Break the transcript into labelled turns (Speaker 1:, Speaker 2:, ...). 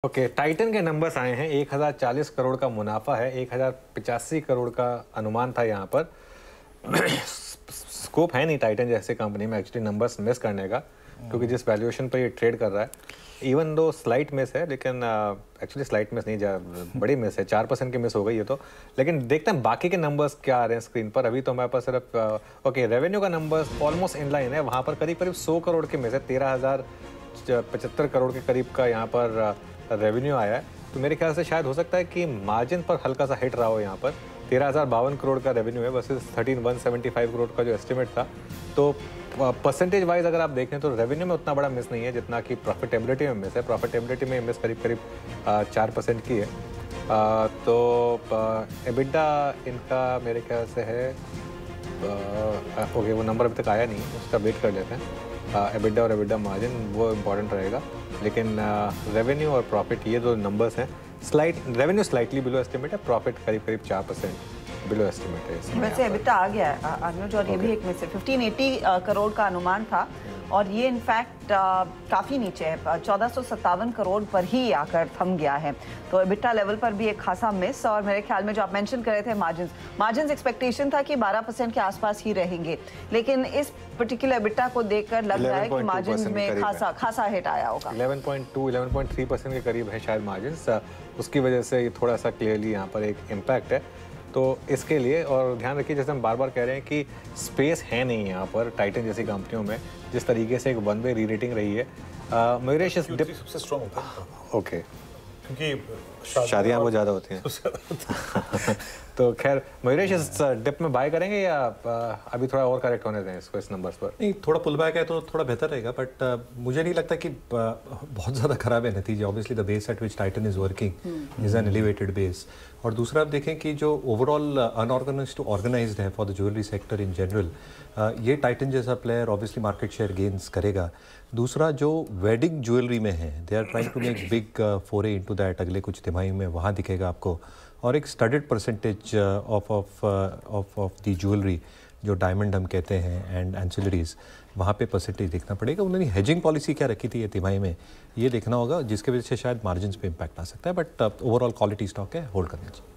Speaker 1: Okay, Titan के numbers आए हैं। 1040 करोड़ का मुनाफा है, 1085 करोड़ का अनुमान था यहाँ पर। स्कोप है नहीं टाइटन जैसे कंपनी में एक्चुअली नंबर्स मिस करने का, क्योंकि जिस वैल्यूएशन पर ये ट्रेड कर रहा है, इवन दो स्लाइट मिस है, लेकिन एक्चुअली स्लाइट मिस नहीं, बड़ी मिस है, 4% की मिस हो गई है तो। लेकिन देखते हैं बाकी के नंबर्स क्या आ रहे हैं स्क्रीन पर। अभी तो हमारे पास सिर्फ ओके रेवेन्यू का नंबर्स ऑलमोस्ट इन लाइन है, वहाँ पर करीब करीब 100 करोड़ की मिस है, 13,075 करोड़ के करीब का यहाँ पर रेवेन्यू आया है। तो मेरे ख्याल से शायद हो सकता है कि मार्जिन पर हल्का सा हिट रहा हो। यहाँ पर 13,052 करोड़ का रेवेन्यू है वर्सेस 13,175 करोड़ का जो एस्टिमेट था। तो परसेंटेज वाइज अगर आप देखें तो रेवेन्यू में उतना बड़ा मिस नहीं है जितना कि प्रॉफिटेबिलिटी में मिस है। प्रॉफिटेबिलिटी में मिस करीब करीब 4% की है। तो एबिटा इनका मेरे ख्याल से है ओके, वो नंबर अभी तक आया नहीं, उसका वेट कर लेते हैं। एबिटा और एबिटा मार्जिन वो इम्पॉर्टेंट रहेगा, लेकिन रेवेन्यू और प्रॉफिट ये दो नंबर्स हैं। रेवेन्यू स्लाइटली बिलो एस्टिमेट है, प्रॉफिट करीब करीब 4% बिलो एस्टिमेट है।
Speaker 2: वैसे एबिटा आ गया है अनुज, और ये भी एक में से 1580 करोड़ का अनुमान था और ये इनफैक्ट काफ़ी नीचे है, 1457 करोड़ पर ही आकर थम गया है। तो एबिटा लेवल पर भी एक खासा मिस। और मेरे ख्याल में जो आप मेंशन कर रहे थे मार्जिन्स एक्सपेक्टेशन था कि 12% के आसपास ही रहेंगे, लेकिन इस पर्टिकुलर एबिटा को देखकर लग रहा है कि मार्जिन्स में खासा हिट आया होगा।
Speaker 1: 11.3% के करीब है शायद मार्जिन्स, उसकी वजह से ये थोड़ा सा क्लियरली यहाँ पर एक इम्पैक्ट है। तो इसके लिए और ध्यान रखिए, जैसे हम बार बार कह रहे हैं कि स्पेस है नहीं यहाँ पर टाइटन जैसी कंपनियों में, जिस तरीके से एक वन वे री रेटिंग रही है। मयूरेश
Speaker 3: सबसे स्ट्रॉन्ग होता है।
Speaker 1: ओके,
Speaker 3: क्योंकि
Speaker 1: शादियाँ बहुत ज़्यादा होती हैं। तो खैर मयूरेश इस डिप में बाय करेंगे या अभी थोड़ा और करेक्ट होने दें इसको इस नंबर्स पर?
Speaker 3: नहीं, थोड़ा पुल बैक है तो थोड़ा बेहतर रहेगा, बट मुझे नहीं लगता कि बहुत ज़्यादा खराब है नतीजे। Obviously the base at which Titan is working is an elevated base. और दूसरा आप देखें कि जो ओवरऑल अनऑर्गेनाइज्ड टू ऑर्गेनाइज्ड है for the jewellery sector in general, ये टाइटन जैसा player obviously market share gains करेगा। दूसरा जो वेडिंग ज्वेलरी में है, they are trying to make big foray into that अगले कुछ तिमाही में, वहाँ दिखेगा आपको। और एक studded percentage of the jewellery जो डायमंड हम कहते हैं एंड एंसिलरीज, वहाँ पे परसेंटेज देखना पड़ेगा। उन्होंने हेजिंग पॉलिसी क्या रखी थी ये तिमाही में, ये देखना होगा, जिसके वजह से शायद मार्जिन्स पे इम्पैक्ट आ सकता है। बट ओवरऑल क्वालिटी स्टॉक है, होल्ड करना चाहिए।